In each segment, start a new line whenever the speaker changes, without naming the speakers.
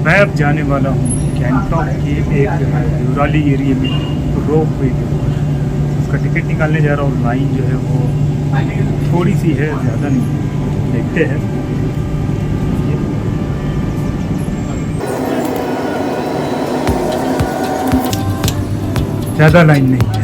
मैं अब जाने वाला हूँ गैंगटॉक के एक यूराली एरिया में रोपवे के ऊपर। उसका टिकट निकालने जा रहा हूँ। लाइन जो है वो थोड़ी सी है, ज़्यादा नहीं, देखते हैं। ज़्यादा लाइन नहीं है।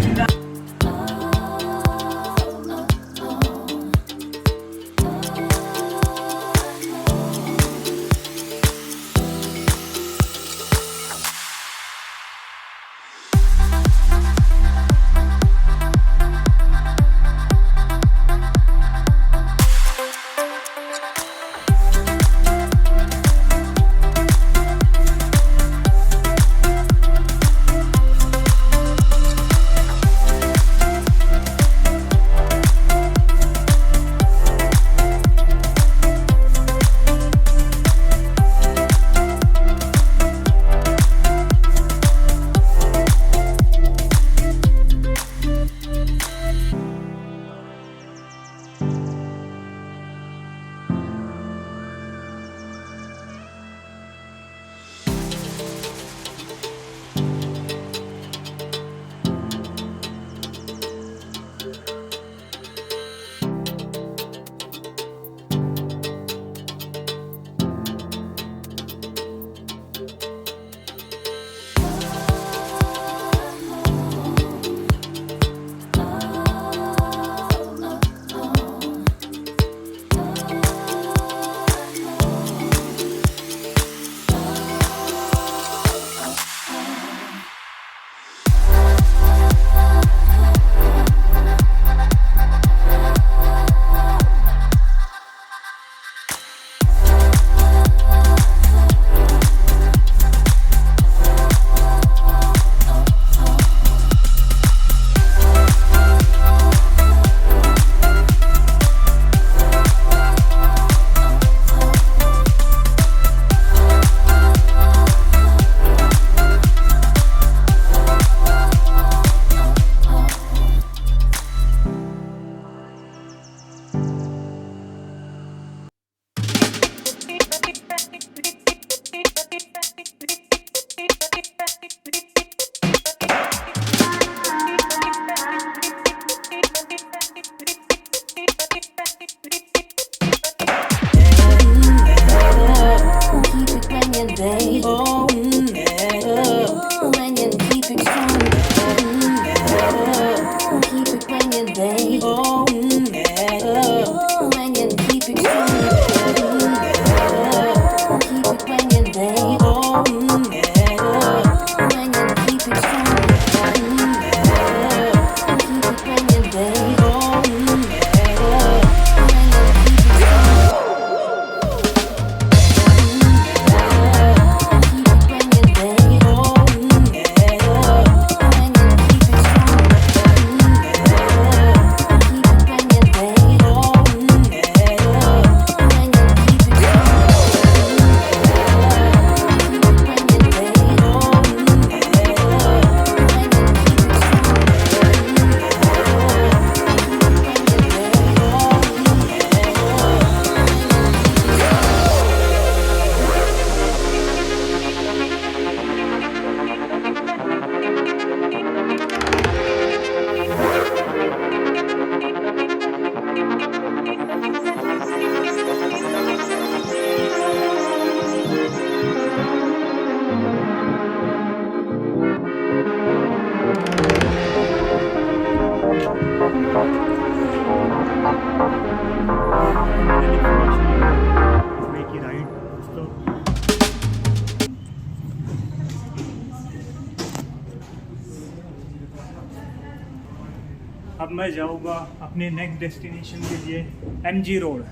अब मैं जाऊँगा अपने नेक्स्ट डेस्टिनेशन के लिए MG रोड।